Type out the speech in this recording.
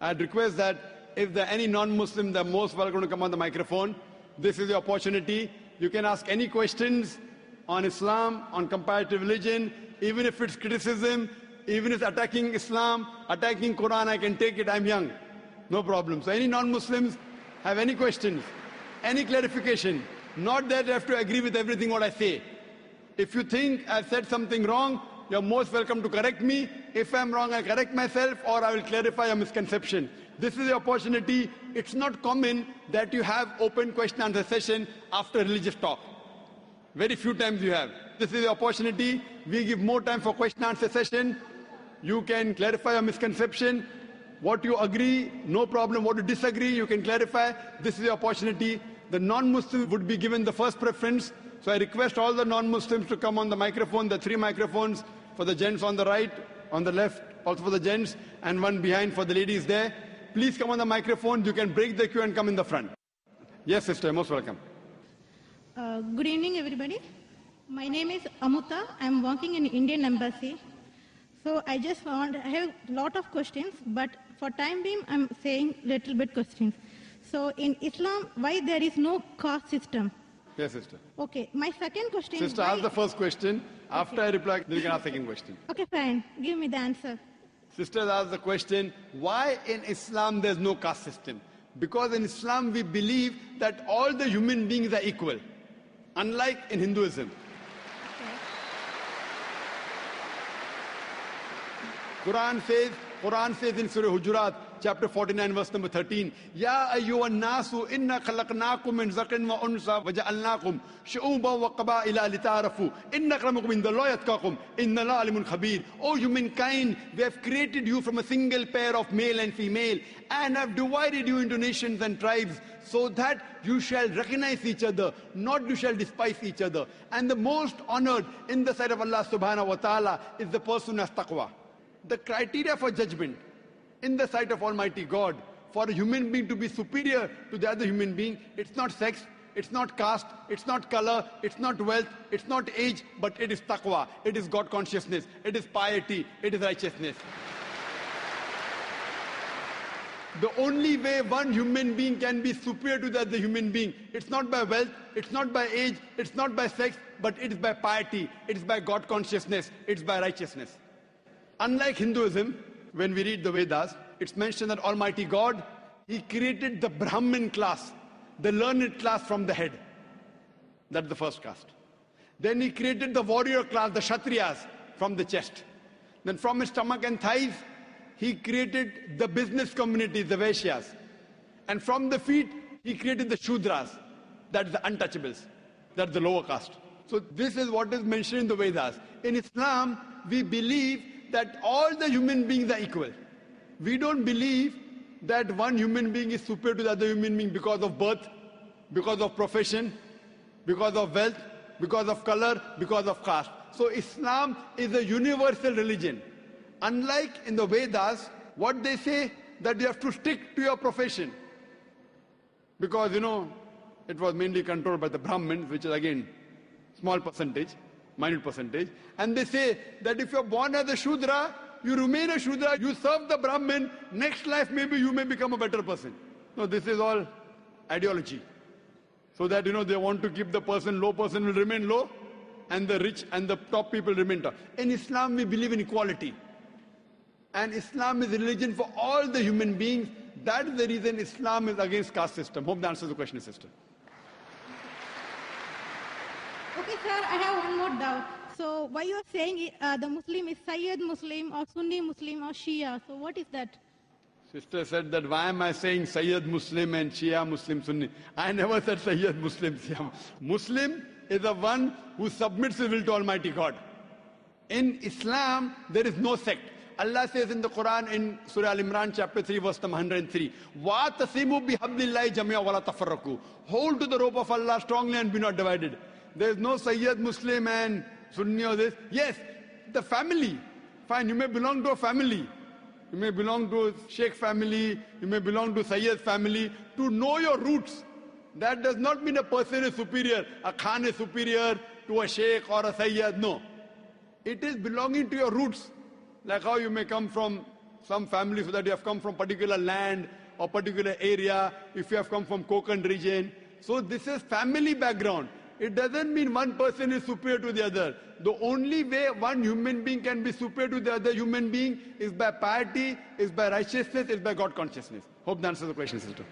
I'd request that if there are any non-Muslim, they're most welcome to come on the microphone. This is the opportunity. You can ask any questions on Islam, on comparative religion, even if it's criticism, even if it's attacking Islam, attacking Quran, I can take it, I'm young. No problem. So any non-Muslims have any questions, any clarification, not that you have to agree with everything what I say. If you think I've said something wrong, you're most welcome to correct me. If I'm wrong, I'll correct myself or I will clarify a misconception. This is the opportunity. It's not common that you have open question and answer session after religious talk. Very few times you have. This is the opportunity. We give more time for question and answer session. You can clarify a misconception. What you agree, no problem. What you disagree, you can clarify. This is the opportunity. The non-Muslims would be given the first preference. So I request all the non-Muslims to come on the microphone, the 3 microphones for the gents on the right, on the left, also for the gents, and one behind for the ladies there. Please come on the microphone. You can break the queue and come in the front. Yes, sister, most welcome. Good evening, everybody. My name is Amuta. I'm working in Indian Embassy. So I have a lot of questions, but for time being, I'm saying little bit questions. So in Islam, why there is no caste system? Yes, sister. Okay, my second question Sister, ask the first question. After I reply, then you can ask the second question. Okay, fine. Give me the answer. Sisters ask the question, why in Islam there's no caste system? Because in Islam we believe that all the human beings are equal, unlike in Hinduism. Quran says in Surah Hujurat, chapter 49, verse number 13, Ya ayyuhan nasu inna khalaqnakum min zakarin wa unsa wa ja'alnakum shu'uban wa qaba'ila lita'arafu inna akramakum indallahi atqakum inna Allaha alimun khabir. O humankind, we have created you from a single pair of male and female and have divided you into nations and tribes so that you shall recognize each other, not you shall despise each other. And the most honored in the sight of Allah subhanahu wa ta'ala is the person who has taqwa. The criteria for judgment in the sight of Almighty God for a human being to be superior to the other human being, it's not sex, it's not caste, it's not color, it's not wealth, it's not age, but it is taqwa, it is God consciousness, it is piety, it is righteousness. The only way one human being can be superior to the other human being, it's not by wealth, it's not by age, it's not by sex, but it is by piety, it is by God consciousness, it's by righteousness. Unlike Hinduism, when we read the Vedas, it's mentioned that Almighty God, He created the Brahmin class, the learned class from the head. That's the first caste. Then He created the warrior class, the Kshatriyas, from the chest. Then from his stomach and thighs, He created the business community, the Vaishyas. And from the feet, He created the Shudras, that's the untouchables, that's the lower caste. So this is what is mentioned in the Vedas. In Islam, we believe that all the human beings are equal. We don't believe that one human being is superior to the other human being because of birth, because of profession, because of wealth, because of color, because of caste. So Islam is a universal religion. Unlike in the Vedas, what they say that you have to stick to your profession. Because, it was mainly controlled by the Brahmins, which is again, small percentage. Minute percentage, and they say that if you're born as a Shudra, you remain a Shudra, you serve the Brahmin, next life maybe you may become a better person. No, this is all ideology. So that, they want to keep the low person will remain low, and the rich and the top people remain top. In Islam, we believe in equality. And Islam is a religion for all the human beings. That is the reason Islam is against caste system. Hope that answers the question, sister. Okay, sir, I have one more doubt. So why you are saying the Muslim is Sayyid Muslim or Sunni Muslim or Shia? So what is that? Sister said that why am I saying Sayyid Muslim and Shia Muslim Sunni? I never said Sayyid Muslim, Shia. Muslim is the one who submits his will to Almighty God. In Islam, there is no sect. Allah says in the Quran in Surah Al-Imran chapter 3 verse number 103, وَاتَصِمُوا بِحَبْلِ اللَّهِ جَمِيعًا وَلَا تَفَرَّقُوا. Hold to the rope of Allah strongly and be not divided. There is no Sayyid Muslim and Sunni or this. Yes, the family. Fine, you may belong to a family. You may belong to a Sheikh family. You may belong to Sayyid family. To know your roots, that does not mean a person is superior. A Khan is superior to a Sheikh or a Sayyid. No. It is belonging to your roots. Like how you may come from some family, so that you have come from particular land or particular area, if you have come from Konkan region. So this is family background. It doesn't mean one person is superior to the other. The only way one human being can be superior to the other human being is by piety, is by righteousness, is by God consciousness. Hope that answers the question, sister.